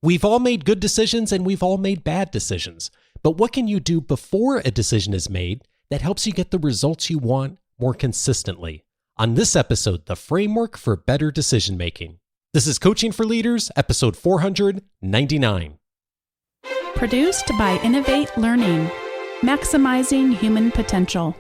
We've all made good decisions and we've all made bad decisions. But what can you do before a decision is made that helps you get the results you want more consistently? On this episode, the framework for better decision making. This is Coaching for Leaders, episode 499. Produced by Innovate Learning, maximizing human potential.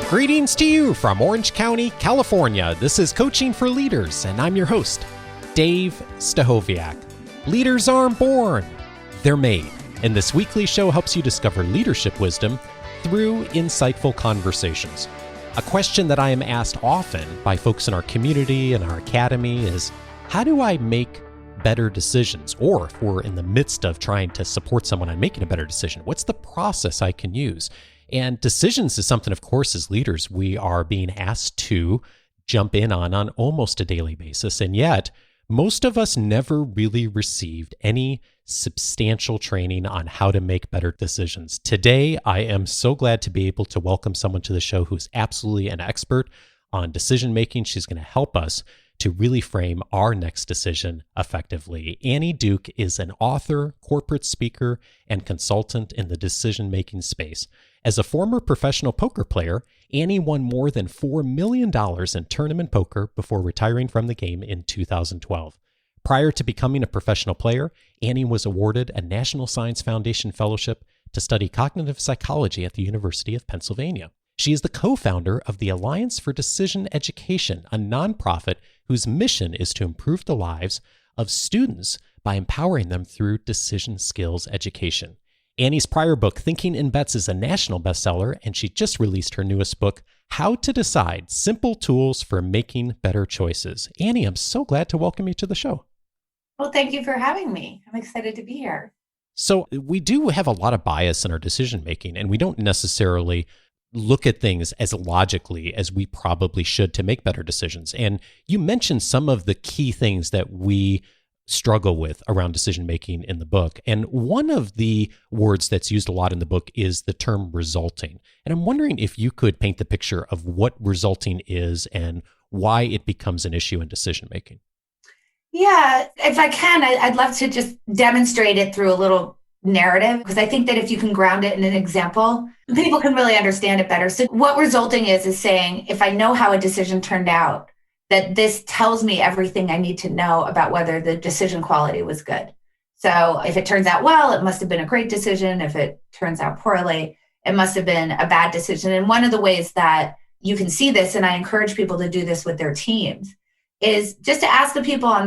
Greetings to you from Orange County, California. This is Coaching for Leaders, and I'm your host, Dave Stachowiak. Leaders aren't born, they're made. And this weekly show helps you discover leadership wisdom through insightful conversations. A question that I am asked often by folks in our community and our academy is, how do I make better decisions? Or if we're in the midst of trying to support someone on making a better decision, what's the process I can use? And decisions is something, of course, as leaders, we are being asked to jump in on almost a daily basis. And yet, most of us never really received any substantial training on how to make better decisions. Today, I am so glad to be able to welcome someone to the show who's absolutely an expert on decision making. She's going to help us to really frame our next decision effectively. Annie Duke is an author, corporate speaker, and consultant in the decision-making space. As a former professional poker player, Annie won more than $4 million in tournament poker before retiring from the game in 2012. Prior to becoming a professional player, Annie was awarded a National Science Foundation Fellowship to study cognitive psychology at the University of Pennsylvania. She is the co-founder of the Alliance for Decision Education, a nonprofit whose mission is to improve the lives of students by empowering them through decision skills education. Annie's prior book, Thinking in Bets, is a national bestseller, and she just released her newest book, How to Decide: Simple Tools for Making Better Choices. Annie, I'm so glad to welcome you to the show. Well, thank you for having me. I'm excited to be here. So we do have a lot of bias in our decision making, and we don't necessarily look at things as logically as we probably should to make better decisions. And you mentioned some of the key things that we struggle with around decision making in the book. And one of the words that's used a lot in the book is the term resulting. And I'm wondering if you could paint the picture of what resulting is and why it becomes an issue in decision making. Yeah, if I can, I'd love to just demonstrate it through a little narrative, because I think that if you can ground it in an example, people can really understand it better. So what resulting is saying, if I know how a decision turned out, that this tells me everything I need to know about whether the decision quality was good. So if it turns out well, it must have been a great decision. If it turns out poorly, it must have been a bad decision. And one of the ways that you can see this, and I encourage people to do this with their teams, is just to ask the people on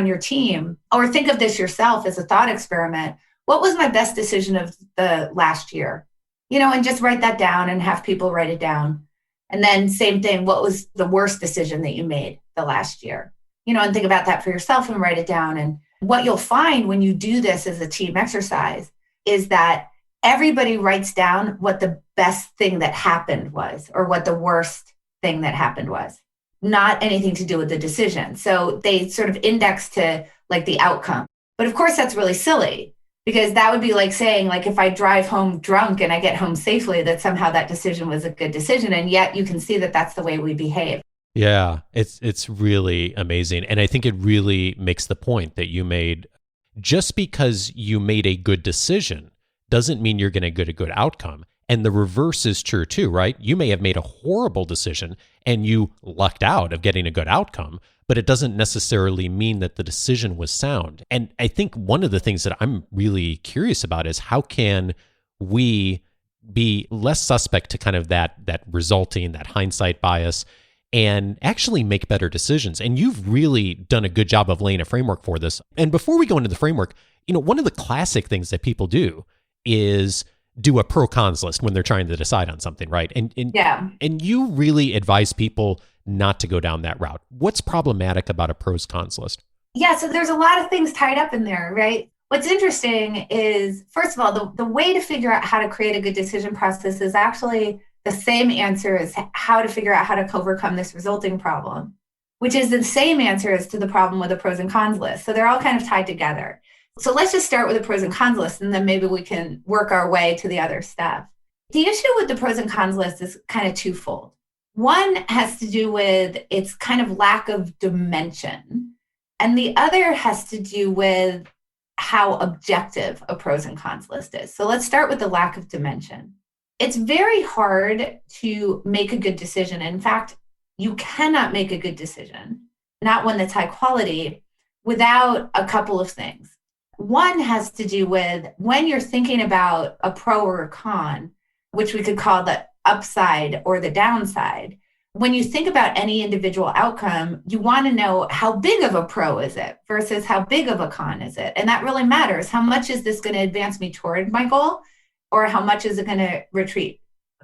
your team, or think of this yourself as a thought experiment. What was my best decision of the last year? And just write that down and have people write it down. And then same thing, what was the worst decision that you made the last year? And think about that for yourself and write it down. And what you'll find when you do this as a team exercise is that everybody writes down what the best thing that happened was, or what the worst thing that happened was, not anything to do with the decision. So they sort of index to like the outcome. But of course, that's really silly, because that would be like saying, like, if I drive home drunk and I get home safely, that somehow that decision was a good decision. And yet you can see that that's the way we behave. Yeah, it's really amazing. And I think it really makes the point that you made. Just because you made a good decision doesn't mean you're going to get a good outcome. And the reverse is true too, right? You may have made a horrible decision and you lucked out of getting a good outcome, but it doesn't necessarily mean that the decision was sound. And I think one of the things that I'm really curious about is how can we be less suspect to kind of that resulting, that hindsight bias, and actually make better decisions. And you've really done a good job of laying a framework for this. And before we go into the framework, one of the classic things that people do is do a pro-cons list when they're trying to decide on something, right? And you really advise people not to go down that route. What's problematic about a pros cons list? Yeah, so there's a lot of things tied up in there, right? What's interesting is, first of all, the way to figure out how to create a good decision process is actually the same answer as how to figure out how to overcome this resulting problem, which is the same answer as to the problem with a pros and cons list. So they're all kind of tied together. So let's just start with the pros and cons list, and then maybe we can work our way to the other stuff. The issue with the pros and cons list is kind of twofold. One has to do with its kind of lack of dimension, and the other has to do with how objective a pros and cons list is. So let's start with the lack of dimension. It's very hard to make a good decision. In fact, you cannot make a good decision, not one that's high quality, without a couple of things. One has to do with when you're thinking about a pro or a con, which we could call the upside or the downside. When you think about any individual outcome, you want to know how big of a pro is it versus how big of a con is it. And that really matters. How much is this going to advance me toward my goal? Or how much is it going to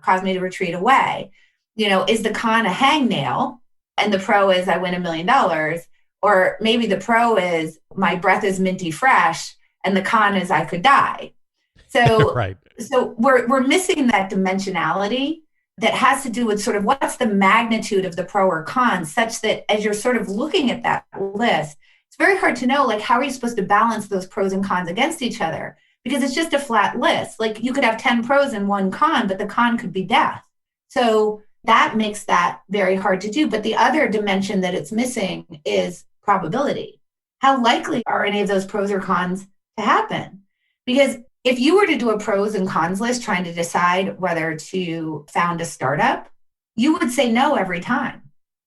cause me to retreat away? Is the con a hangnail and the pro is I win $1 million? Or maybe the pro is my breath is minty fresh and the con is I could die. So, Right. So we're missing that dimensionality that has to do with sort of what's the magnitude of the pro or con, such that as you're sort of looking at that list, it's very hard to know, like, how are you supposed to balance those pros and cons against each other? Because it's just a flat list. Like, you could have 10 pros and 1 con, but the con could be death. So that makes that very hard to do. But the other dimension that it's missing is probability. How likely are any of those pros or cons to happen? Because if you were to do a pros and cons list trying to decide whether to found a startup, you would say no every time,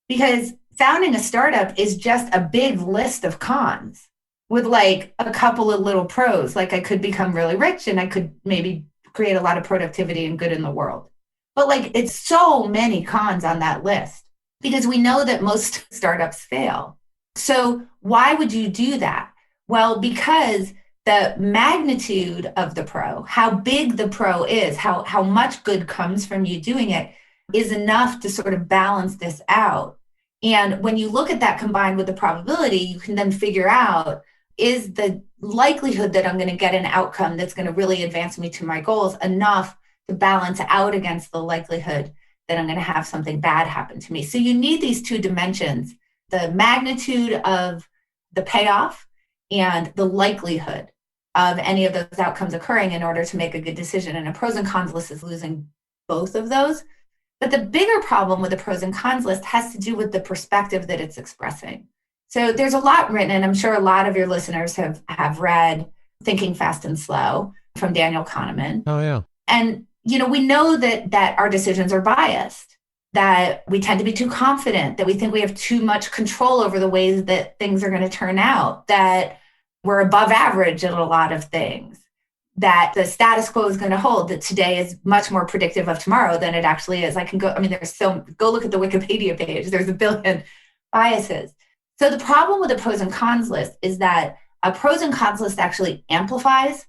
because founding a startup is just a big list of cons with like a couple of little pros. Like, I could become really rich and I could maybe create a lot of productivity and good in the world. But like, it's so many cons on that list because we know that most startups fail. So why would you do that? Well, because the magnitude of the pro, how big the pro is, how much good comes from you doing it, is enough to sort of balance this out. And when you look at that combined with the probability, you can then figure out, is the likelihood that I'm going to get an outcome that's going to really advance me to my goals enough to balance out against the likelihood that I'm going to have something bad happen to me. So you need these two dimensions, the magnitude of the payoff and the likelihood of any of those outcomes occurring in order to make a good decision. And a pros and cons list is losing both of those. But the bigger problem with the pros and cons list has to do with the perspective that it's expressing. So there's a lot written, and I'm sure a lot of your listeners have read Thinking Fast and Slow from Daniel Kahneman. Oh, yeah. And, we know that our decisions are biased, that we tend to be too confident, that we think we have too much control over the ways that things are going to turn out, that we're above average at a lot of things, that the status quo is going to hold, that today is much more predictive of tomorrow than it actually is. Go look at the Wikipedia page. There's a billion biases. So the problem with the pros and cons list is that a pros and cons list actually amplifies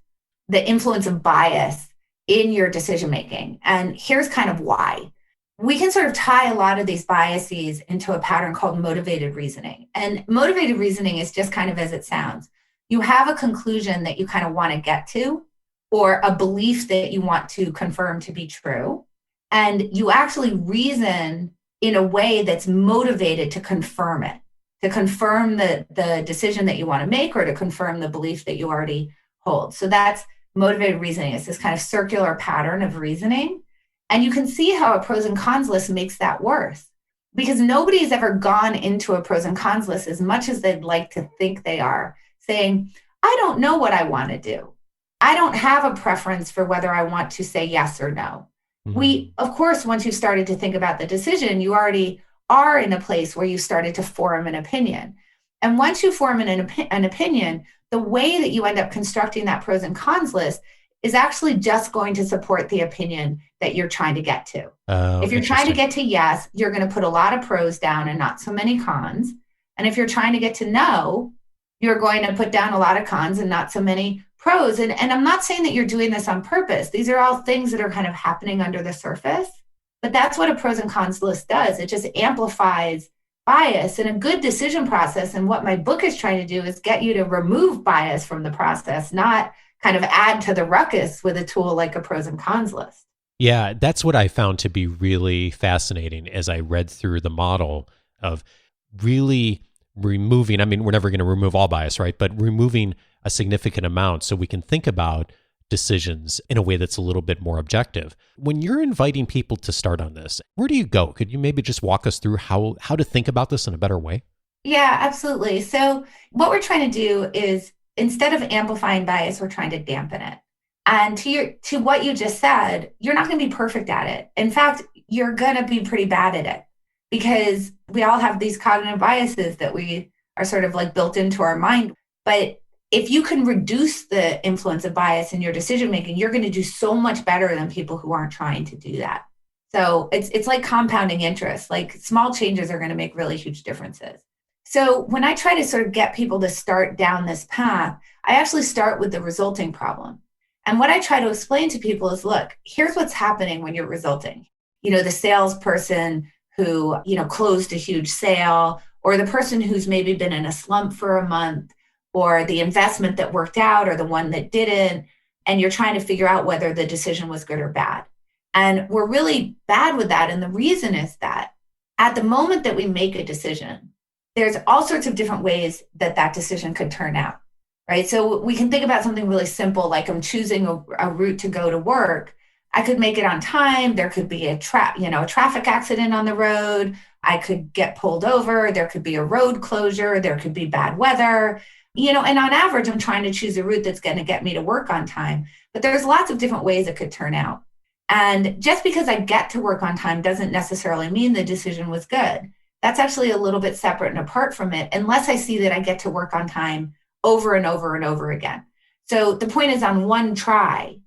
the influence of bias in your decision-making. And here's kind of why. We can sort of tie a lot of these biases into a pattern called motivated reasoning. And motivated reasoning is just kind of as it sounds. You have a conclusion that you kind of want to get to, or a belief that you want to confirm to be true. And you actually reason in a way that's motivated to confirm it, to confirm the decision that you want to make, or to confirm the belief that you already hold. So that's motivated reasoning. It's this kind of circular pattern of reasoning. And you can see how a pros and cons list makes that worse, because nobody's ever gone into a pros and cons list as much as they'd like to think they are, saying, I don't know what I want to do. I don't have a preference for whether I want to say yes or no. Mm-hmm. Of course, once you started to think about the decision, you already are in a place where you started to form an opinion. And once you form an opinion, the way that you end up constructing that pros and cons list is actually just going to support the opinion that you're trying to get to. If you're trying to get to yes, you're going to put a lot of pros down and not so many cons. And if you're trying to get to no, you're going to put down a lot of cons and not so many pros. And I'm not saying that you're doing this on purpose. These are all things that are kind of happening under the surface. But that's what a pros and cons list does. It just amplifies bias. And a good decision process, and what my book is trying to do, is get you to remove bias from the process, not kind of add to the ruckus with a tool like a pros and cons list. Yeah, that's what I found to be really fascinating as I read through the model of really removing, we're never going to remove all bias, right? But removing a significant amount so we can think about decisions in a way that's a little bit more objective. When you're inviting people to start on this, where do you go? Could you maybe just walk us through how to think about this in a better way? Yeah, absolutely. So what we're trying to do is instead of amplifying bias, we're trying to dampen it. And to what you just said, you're not going to be perfect at it. In fact, you're going to be pretty bad at it because we all have these cognitive biases that we are sort of like built into our mind. But if you can reduce the influence of bias in your decision making, you're going to do so much better than people who aren't trying to do that. So it's like compounding interest. Like small changes are going to make really huge differences. So when I try to sort of get people to start down this path, I actually start with the resulting problem. And what I try to explain to people is, look, here's what's happening when you're resulting. The salesperson who, closed a huge sale, or the person who's maybe been in a slump for a month, or the investment that worked out or the one that didn't, and you're trying to figure out whether the decision was good or bad. And we're really bad with that. And the reason is that at the moment that we make a decision, there's all sorts of different ways that that decision could turn out, right? So we can think about something really simple, like I'm choosing a route to go to work. I could make it on time. There could be a traffic accident on the road. I could get pulled over. There could be a road closure. There could be bad weather. And on average, I'm trying to choose a route that's going to get me to work on time. But there's lots of different ways it could turn out. And just because I get to work on time doesn't necessarily mean the decision was good. That's actually a little bit separate and apart from it, unless I see that I get to work on time over and over and over again. So the point is, on one try,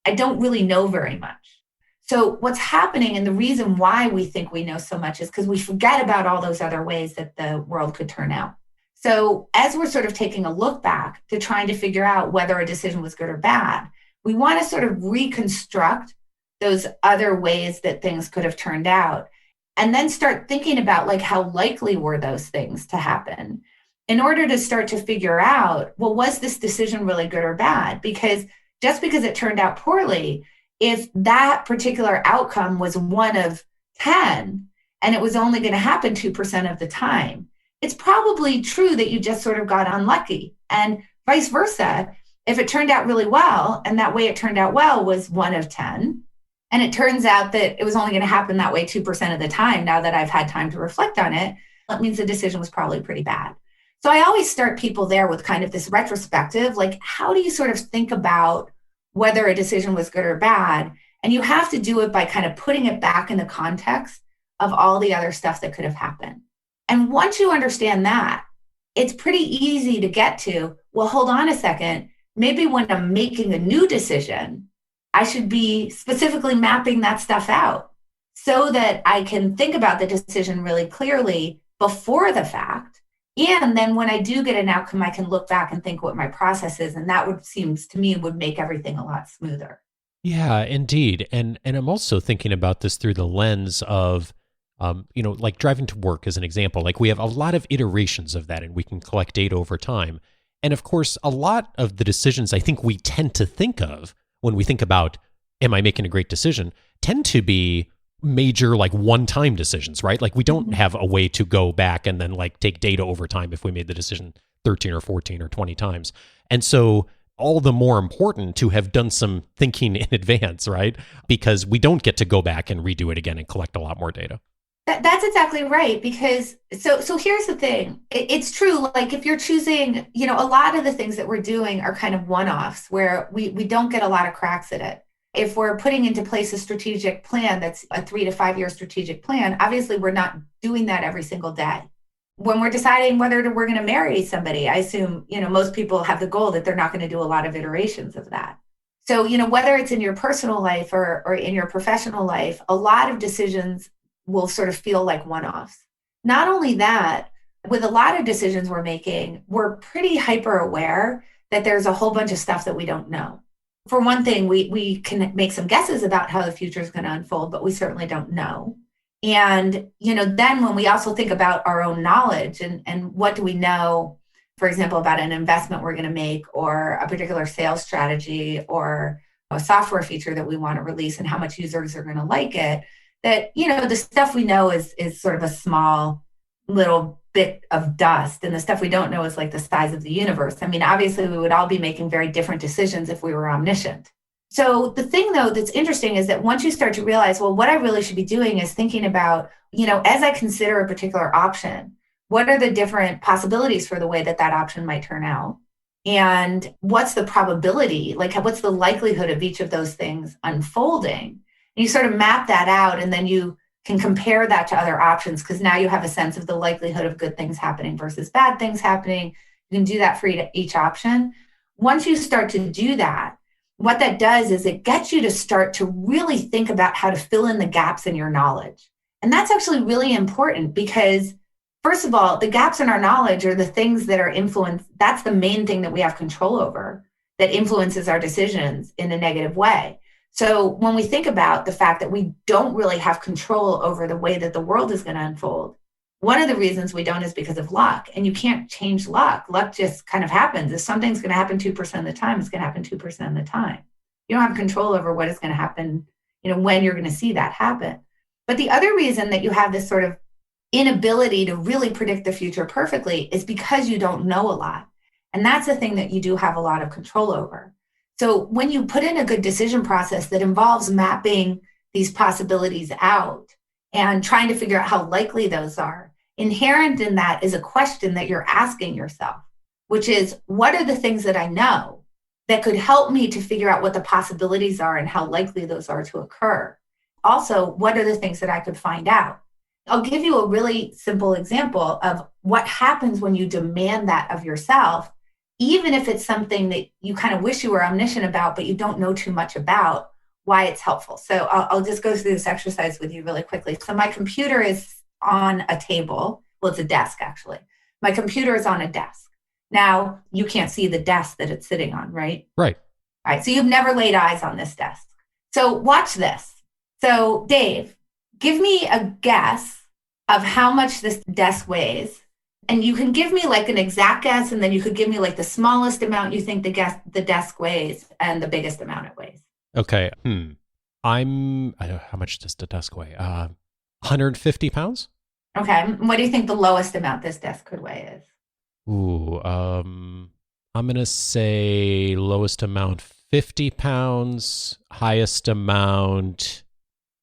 I don't really know very much. So what's happening, and the reason why we think we know so much, is because we forget about all those other ways that the world could turn out. So as we're sort of taking a look back to trying to figure out whether a decision was good or bad, we want to sort of reconstruct those other ways that things could have turned out, and then start thinking about like how likely were those things to happen in order to start to figure out, well, was this decision really good or bad? Because just because it turned out poorly, if that particular outcome was 1 of 10 and it was only going to happen 2% of the time, it's probably true that you just sort of got unlucky. And vice versa, if it turned out really well, and that way it turned out well was 1 of 10, and it turns out that it was only going to happen that way 2% of the time, now that I've had time to reflect on it, that means the decision was probably pretty bad. So I always start people there with kind of this retrospective, like how do you sort of think about whether a decision was good or bad? And you have to do it by kind of putting it back in the context of all the other stuff that could have happened. And once you understand that, it's pretty easy to get to, well, hold on a second, maybe when I'm making a new decision, I should be specifically mapping that stuff out so that I can think about the decision really clearly before the fact. And then when I do get an outcome, I can look back and think what my process is. And that seems to me would make everything a lot smoother. Yeah, indeed. And I'm also thinking about this through the lens of, like driving to work as an example. Like we have a lot of iterations of that and we can collect data over time. And of course, a lot of the decisions I think we tend to think of when we think about, am I making a great decision, tend to be major, like one-time decisions, right? Like we don't have a way to go back and then like take data over time if we made the decision 13 or 14 or 20 times. And so all the more important to have done some thinking in advance, right? Because we don't get to go back and redo it again and collect a lot more data. That's exactly right. Because so here's the thing. It's true. Like if you're choosing, a lot of the things that we're doing are kind of one-offs where we don't get a lot of cracks at it. If we're putting into place a strategic plan that's a 3 to 5 year strategic plan, obviously we're not doing that every single day. When we're deciding whether we're going to marry somebody, I assume, most people have the goal that they're not going to do a lot of iterations of that. So, whether it's in your personal life or in your professional life, a lot of decisions will sort of feel like one-offs. Not only that, with a lot of decisions we're making, we're pretty hyper aware that there's a whole bunch of stuff that we don't know. For one thing, we can make some guesses about how the future is going to unfold, but we certainly don't know. And, then when we also think about our own knowledge and what do we know, for example, about an investment we're going to make or a particular sales strategy or a software feature that we want to release and how much users are going to like it, that, the stuff we know is sort of a small little bit of dust. And the stuff we don't know is like the size of the universe. I mean, obviously we would all be making very different decisions if we were omniscient. So the thing though that's interesting is that once you start to realize, well, what I really should be doing is thinking about, as I consider a particular option, what are the different possibilities for the way that that option might turn out? And what's the probability? Like, what's the likelihood of each of those things unfolding? And you sort of map that out, and then you can compare that to other options because now you have a sense of the likelihood of good things happening versus bad things happening. You can do that for each option. Once you start to do that, what that does is it gets you to start to really think about how to fill in the gaps in your knowledge. And that's actually really important because, first of all, the gaps in our knowledge are the things that are influenced. That's the main thing that we have control over that influences our decisions in a negative way. So when we think about the fact that we don't really have control over the way that the world is going to unfold, one of the reasons we don't is because of luck. And you can't change luck. Luck just kind of happens. If something's going to happen 2% of the time, it's going to happen 2% of the time. You don't have control over what is going to happen, when you're going to see that happen. But the other reason that you have this sort of inability to really predict the future perfectly is because you don't know a lot. And that's the thing that you do have a lot of control over. So when you put in a good decision process that involves mapping these possibilities out and trying to figure out how likely those are, inherent in that is a question that you're asking yourself, which is, what are the things that I know that could help me to figure out what the possibilities are and how likely those are to occur? Also, what are the things that I could find out? I'll give you a really simple example of what happens when you demand that of yourself, even if it's something that you kind of wish you were omniscient about, but you don't know too much about, why it's helpful. So I'll just go through this exercise with you really quickly. So my computer is on a table. Well, it's a desk, actually. My computer is on a desk. Now, you can't see the desk that it's sitting on, right? Right. All right. So you've never laid eyes on this desk. So watch this. So Dave, give me a guess of how much this desk weighs. And you can give me like an exact guess, and then you could give me like the smallest amount you think the desk weighs and the biggest amount it weighs. Okay. I don't know, how much does the desk weigh? 150 pounds? Okay. What do you think the lowest amount this desk could weigh is? Ooh, I'm going to say lowest amount 50 pounds, highest amount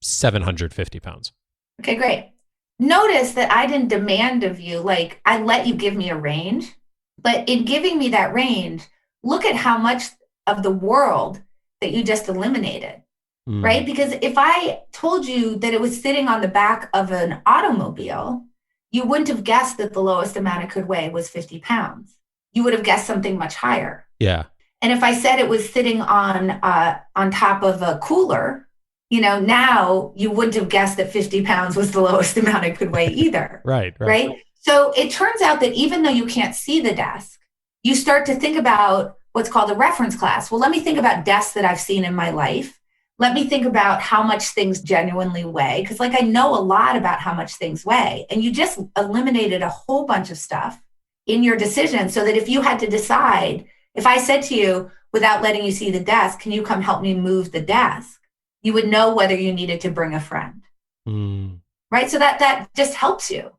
750 pounds. Okay, great. Notice that I didn't demand of you, like I let you give me a range, but in giving me that range, look at how much of the world that you just eliminated, right? Because if I told you that it was sitting on the back of an automobile, you wouldn't have guessed that the lowest amount it could weigh was 50 pounds. You would have guessed something much higher. Yeah. And if I said it was sitting on top of a cooler, now you wouldn't have guessed that 50 pounds was the lowest amount it could weigh either. Right. So it turns out that even though you can't see the desk, you start to think about what's called a reference class. Well, let me think about desks that I've seen in my life. Let me think about how much things genuinely weigh. Because I know a lot about how much things weigh. And you just eliminated a whole bunch of stuff in your decision so that if you had to decide, if I said to you, without letting you see the desk, can you come help me move the desk? You would know whether you needed to bring a friend, right? So that just helps you.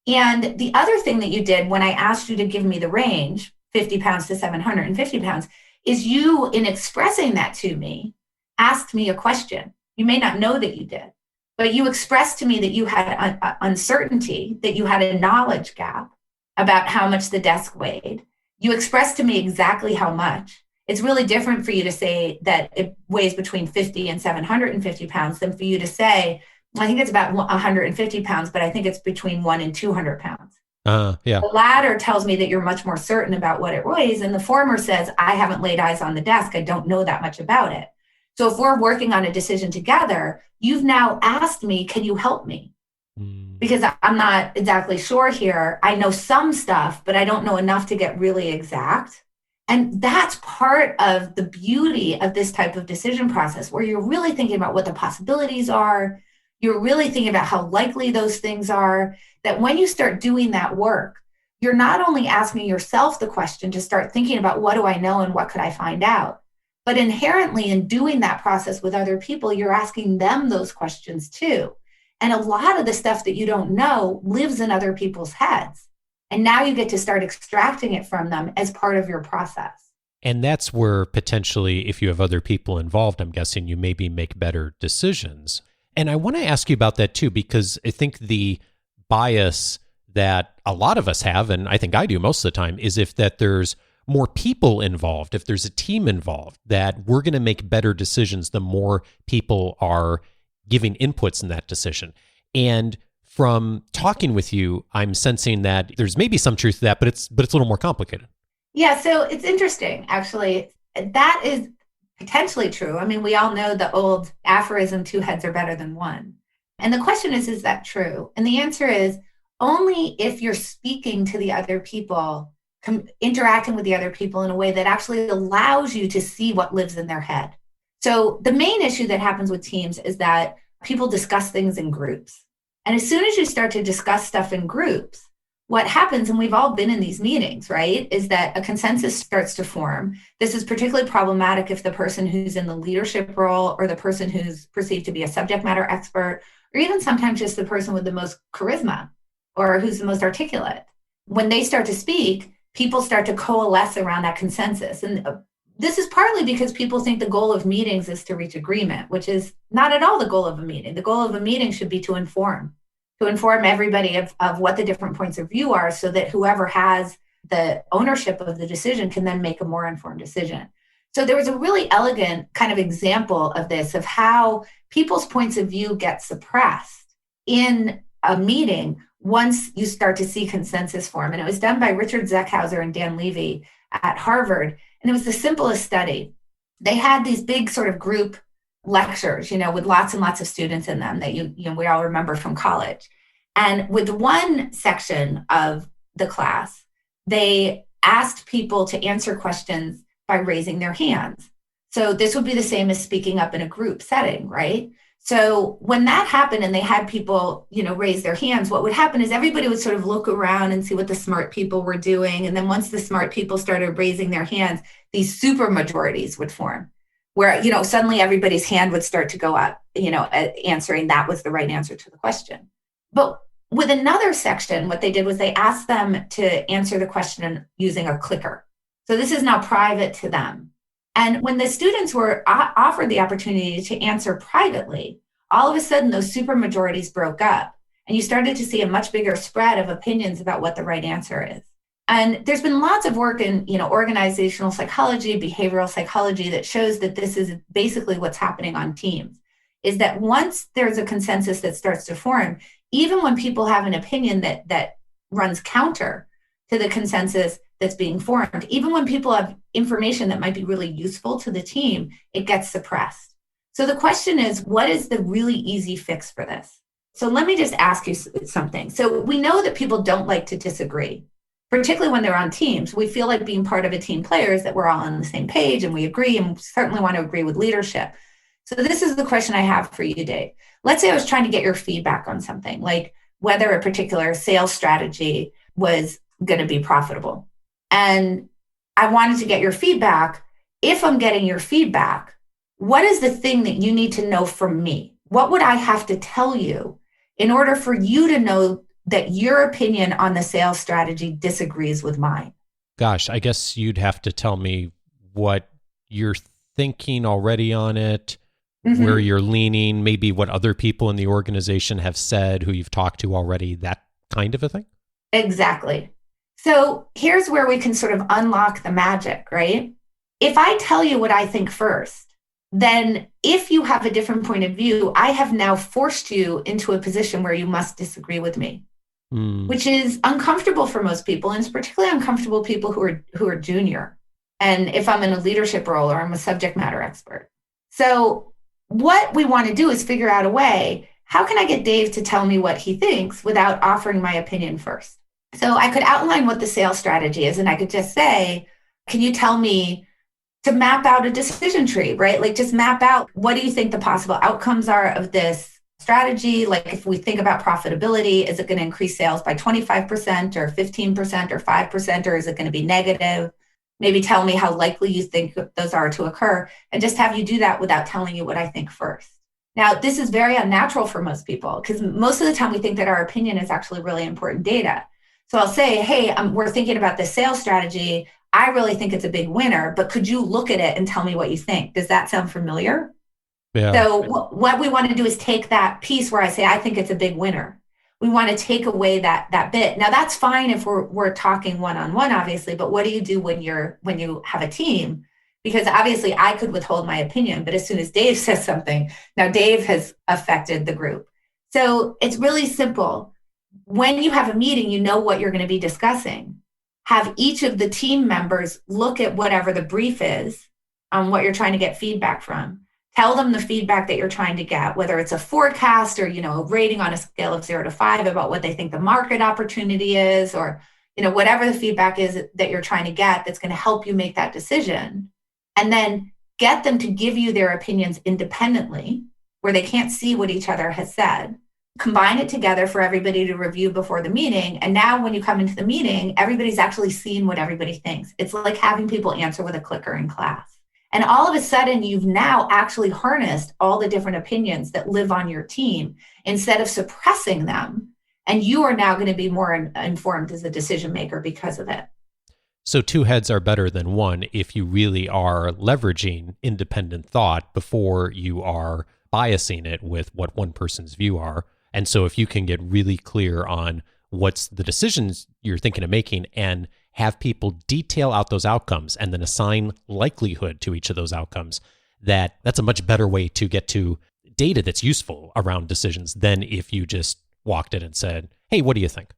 And the other thing that you did when I asked you to give me the range, 50 pounds to 750 pounds, is you, in expressing that to me, asked me a question. You may not know that you did, but you expressed to me that you had uncertainty, that you had a knowledge gap about how much the desk weighed. You expressed to me exactly how much. It's really different for you to say that it weighs between 50 and 750 pounds than for you to say, I think it's about 150 pounds, but I think it's between 1 and 200 pounds. Yeah. The latter tells me that you're much more certain about what it weighs. And the former says, I haven't laid eyes on the desk. I don't know that much about it. So if we're working on a decision together, you've now asked me, can you help me? Because I'm not exactly sure here. I know some stuff, but I don't know enough to get really exact. And that's part of the beauty of this type of decision process, where you're really thinking about what the possibilities are. You're really thinking about how likely those things are, that when you start doing that work, you're not only asking yourself the question to start thinking about what do I know and what could I find out, but inherently in doing that process with other people, you're asking them those questions too. And a lot of the stuff that you don't know lives in other people's heads. And now you get to start extracting it from them as part of your process. And that's where potentially, if you have other people involved, I'm guessing you maybe make better decisions. And I want to ask you about that too, because I think the bias that a lot of us have, and I think I do most of the time, is if that there's more people involved, if there's a team involved, that we're going to make better decisions the more people are giving inputs in that decision. And from talking with you, I'm sensing that there's maybe some truth to that, but it's a little more complicated. Yeah, so it's interesting, actually. That is potentially true. I mean, we all know the old aphorism, two heads are better than one. And the question is that true? And the answer is only if you're speaking to the other people, interacting with the other people in a way that actually allows you to see what lives in their head. So the main issue that happens with teams is that people discuss things in groups. And as soon as you start to discuss stuff in groups, what happens, and we've all been in these meetings, right, is that a consensus starts to form. This is particularly problematic if the person who's in the leadership role or the person who's perceived to be a subject matter expert, or even sometimes just the person with the most charisma or who's the most articulate. When they start to speak, people start to coalesce around that consensus. And this is partly because people think the goal of meetings is to reach agreement, which is not at all the goal of a meeting. The goal of a meeting should be to inform everybody of what the different points of view are so that whoever has the ownership of the decision can then make a more informed decision. So there was a really elegant kind of example of this, of how people's points of view get suppressed in a meeting once you start to see consensus form. And it was done by Richard Zeckhauser and Dan Levy at Harvard. And it was the simplest study. They had these big sort of group lectures, with lots and lots of students in them that we all remember from college. And with one section of the class, they asked people to answer questions by raising their hands. So this would be the same as speaking up in a group setting, right? So when that happened and they had people, raise their hands, what would happen is everybody would sort of look around and see what the smart people were doing. And then once the smart people started raising their hands, these super majorities would form, where, suddenly everybody's hand would start to go up, answering that was the right answer to the question. But with another section, what they did was they asked them to answer the question using a clicker. So this is now private to them. And when the students were offered the opportunity to answer privately, all of a sudden those super majorities broke up and you started to see a much bigger spread of opinions about what the right answer is. And there's been lots of work in, organizational psychology, behavioral psychology that shows that this is basically what's happening on teams, is that once there's a consensus that starts to form, even when people have an opinion that runs counter to the consensus that's being formed, even when people have information that might be really useful to the team, it gets suppressed. So the question is, what is the really easy fix for this? So let me just ask you something. So we know that people don't like to disagree, particularly when they're on teams. We feel like being part of a team player is that we're all on the same page and we agree, and we certainly want to agree with leadership. So this is the question I have for you, Dave. Let's say I was trying to get your feedback on something, like whether a particular sales strategy was going to be profitable. And I wanted to get your feedback. If I'm getting your feedback, what is the thing that you need to know from me? What would I have to tell you in order for you to know that your opinion on the sales strategy disagrees with mine? Gosh, I guess you'd have to tell me what you're thinking already on it, where you're leaning, maybe what other people in the organization have said, who you've talked to already, that kind of a thing? Exactly. So here's where we can sort of unlock the magic, right? If I tell you what I think first, then if you have a different point of view, I have now forced you into a position where you must disagree with me, which is uncomfortable for most people. And it's particularly uncomfortable people who are junior. And if I'm in a leadership role or I'm a subject matter expert. So what we want to do is figure out a way, how can I get Dave to tell me what he thinks without offering my opinion first? So I could outline what the sales strategy is, and I could just say, can you tell me to map out a decision tree, right? Like just map out, what do you think the possible outcomes are of this strategy? Like if we think about profitability, is it going to increase sales by 25% or 15% or 5%, or is it going to be negative? Maybe tell me how likely you think those are to occur, and just have you do that without telling you what I think first. Now, this is very unnatural for most people because most of the time we think that our opinion is actually really important data. So I'll say, hey, we're thinking about this sales strategy. I really think it's a big winner, but could you look at it and tell me what you think? Does that sound familiar? Yeah. So what we want to do is take that piece where I say, I think it's a big winner. We want to take away that bit. Now that's fine if we're talking one-on-one, obviously, but what do you do when you have a team? Because obviously I could withhold my opinion, but as soon as Dave says something, now Dave has affected the group. So it's really simple. When you have a meeting, you know what you're going to be discussing. Have each of the team members look at whatever the brief is on what you're trying to get feedback from. Tell them the feedback that you're trying to get, whether it's a forecast or, a rating on a scale of 0 to 5 about what they think the market opportunity is, or, whatever the feedback is that you're trying to get that's going to help you make that decision. And then get them to give you their opinions independently, where they can't see what each other has said. Combine it together for everybody to review before the meeting. And now when you come into the meeting, everybody's actually seen what everybody thinks. It's like having people answer with a clicker in class. And all of a sudden, you've now actually harnessed all the different opinions that live on your team instead of suppressing them. And you are now going to be more informed as a decision maker because of it. So 2 heads are better than 1 if you really are leveraging independent thought before you are biasing it with what one person's view are. And so if you can get really clear on what's the decisions you're thinking of making and have people detail out those outcomes and then assign likelihood to each of those outcomes, that's a much better way to get to data that's useful around decisions than if you just walked in and said, hey, what do you think?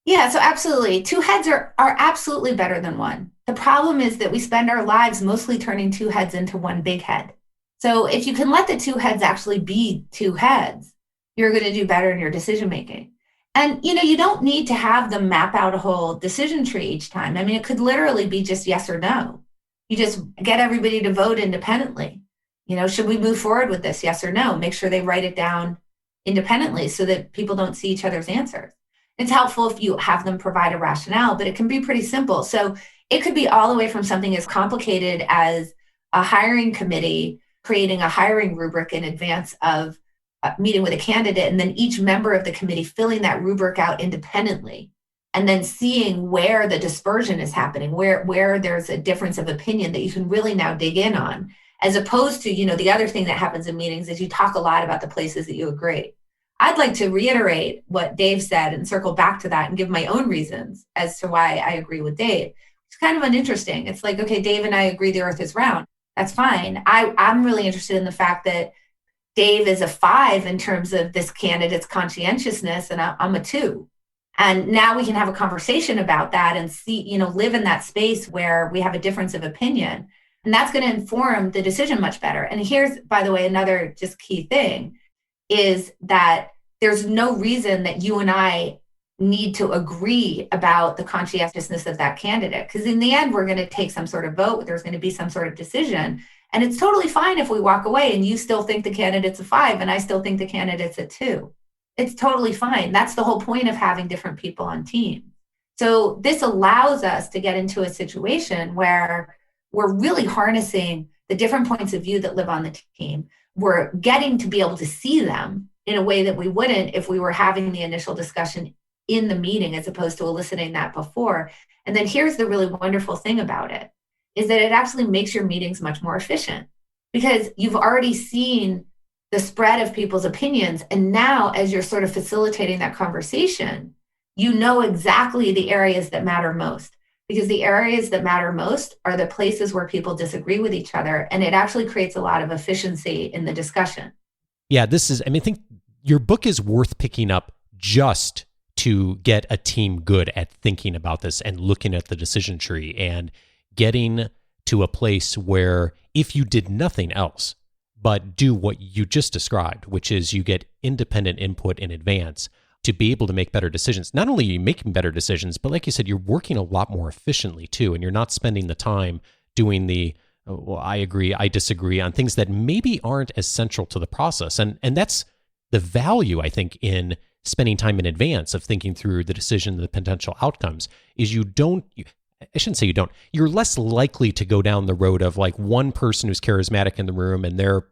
Yeah, so absolutely. 2 heads are absolutely better than 1. The problem is that we spend our lives mostly turning 2 heads into 1 big head. So if you can let the 2 heads actually be 2 heads, you're going to do better in your decision making. And, you don't need to have them map out a whole decision tree each time. I mean, it could literally be just yes or no. You just get everybody to vote independently. Should we move forward with this? Yes or no? Make sure they write it down independently so that people don't see each other's answers. It's helpful if you have them provide a rationale, but it can be pretty simple. So it could be all the way from something as complicated as a hiring committee creating a hiring rubric in advance of meeting with a candidate, and then each member of the committee filling that rubric out independently, and then seeing where the dispersion is happening, where there's a difference of opinion that you can really now dig in on, as opposed to, the other thing that happens in meetings is you talk a lot about the places that you agree. I'd like to reiterate what Dave said and circle back to that and give my own reasons as to why I agree with Dave. It's kind of uninteresting. It's like, okay, Dave and I agree the earth is round. That's fine. I'm really interested in the fact that Dave is a 5 in terms of this candidate's conscientiousness, and I'm a 2. And now we can have a conversation about that and see, live in that space where we have a difference of opinion. And that's going to inform the decision much better. And here's, by the way, another just key thing is that there's no reason that you and I need to agree about the conscientiousness of that candidate. Because in the end, we're going to take some sort of vote. There's going to be some sort of decision. And it's totally fine if we walk away and you still think the candidate's a 5 and I still think the candidate's a 2. It's totally fine. That's the whole point of having different people on teams. So this allows us to get into a situation where we're really harnessing the different points of view that live on the team. We're getting to be able to see them in a way that we wouldn't if we were having the initial discussion in the meeting as opposed to eliciting that before. And then here's the really wonderful thing about it, is that it actually makes your meetings much more efficient because you've already seen the spread of people's opinions. And now as you're sort of facilitating that conversation, you know exactly the areas that matter most, because the areas that matter most are the places where people disagree with each other. And it actually creates a lot of efficiency in the discussion. Yeah, I think your book is worth picking up just to get a team good at thinking about this and looking at the decision tree and getting to a place where if you did nothing else but do what you just described, which is you get independent input in advance to be able to make better decisions. Not only are you making better decisions, but like you said, you're working a lot more efficiently too, and you're not spending the time doing well, I agree, I disagree on things that maybe aren't as central to the process. And that's the value, I think, in spending time in advance of thinking through the decision, the potential outcomes, is I shouldn't say you don't. You're less likely to go down the road of like one person who's charismatic in the room and their,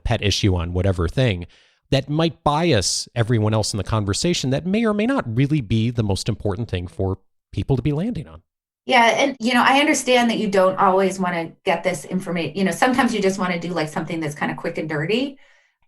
pet issue on whatever thing that might bias everyone else in the conversation that may or may not really be the most important thing for people to be landing on. Yeah. And, I understand that you don't always want to get this information. Sometimes you just want to do like something that's kind of quick and dirty.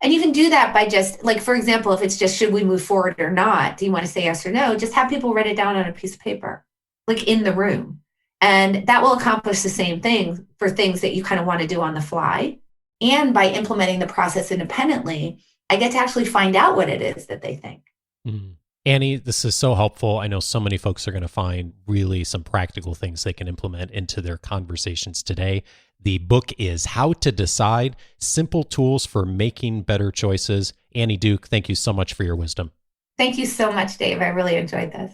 And you can do that by just like, for example, if it's just, should we move forward or not? Do you want to say yes or no? Just have people write it down on a piece of paper, like in the room. And that will accomplish the same thing for things that you kind of want to do on the fly. And by implementing the process independently, I get to actually find out what it is that they think. Mm. Annie, this is so helpful. I know so many folks are going to find really some practical things they can implement into their conversations today. The book is How to Decide: Simple Tools for Making Better Choices. Annie Duke, thank you so much for your wisdom. Thank you so much, Dave. I really enjoyed this.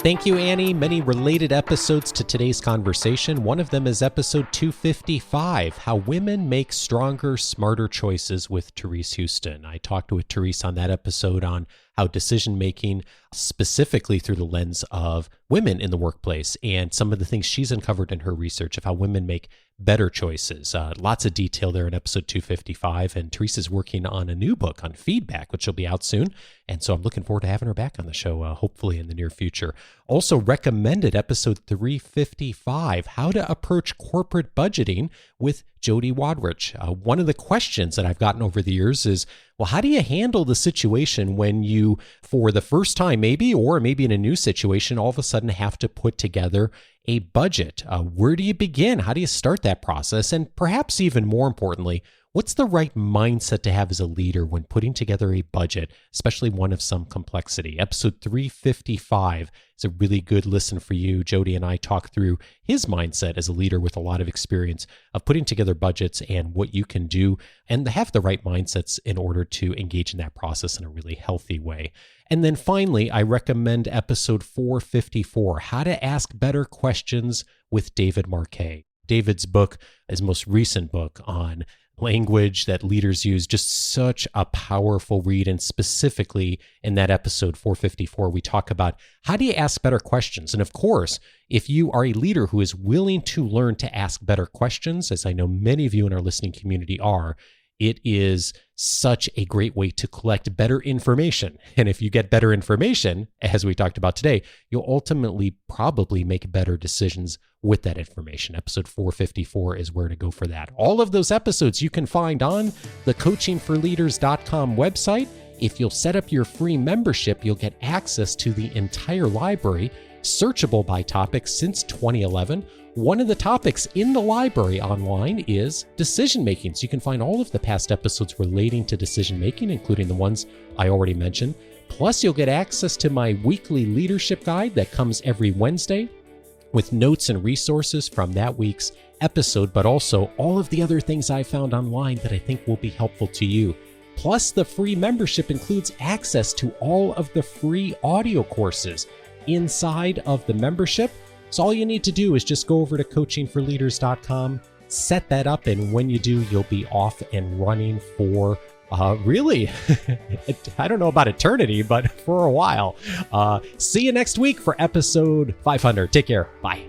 Thank you, Annie. Many related episodes to today's conversation. One of them is episode 255, How Women Make Stronger, Smarter Choices with Therese Houston. I talked with Therese on that episode on how decision-making, specifically through the lens of women in the workplace, and some of the things she's uncovered in her research of how women make better choices. Lots of detail there in episode 255, and Therese is working on a new book on feedback, which will be out soon, and so I'm looking forward to having her back on the show, hopefully in the near future. Also recommended episode 355, How to Approach Corporate Budgeting with Jody Wadrich. One of the questions that I've gotten over the years is, well, how do you handle the situation when you, for the first time maybe, or maybe in a new situation, all of a sudden have to put together a budget? Where do you begin? How do you start that process? And perhaps even more importantly, what's the right mindset to have as a leader when putting together a budget, especially one of some complexity? Episode 355 is a really good listen for you. Jody and I talk through his mindset as a leader with a lot of experience of putting together budgets and what you can do and have the right mindsets in order to engage in that process in a really healthy way. And then finally, I recommend episode 454, How to Ask Better Questions with David Marquet. David's book, his most recent book on language that leaders use, just such a powerful read. And specifically in that episode 454, we talk about how do you ask better questions? And of course, if you are a leader who is willing to learn to ask better questions, as I know many of you in our listening community are, it is such a great way to collect better information. And if you get better information, as we talked about today, you'll ultimately probably make better decisions with that information. Episode 454 is where to go for that. All of those episodes you can find on the coachingforleaders.com website. If you'll set up your free membership, you'll get access to the entire library, searchable by topic since 2011. One of the topics in the library online is decision making. So you can find all of the past episodes relating to decision making, including the ones I already mentioned. Plus, you'll get access to my weekly leadership guide that comes every Wednesday with notes and resources from that week's episode, but also all of the other things I found online that I think will be helpful to you. Plus, the free membership includes access to all of the free audio courses inside of the membership. So all you need to do is just go over to coachingforleaders.com, set that up, and when you do, you'll be off and running for really, I don't know about eternity, but for a while. See you next week for episode 500. Take care. Bye.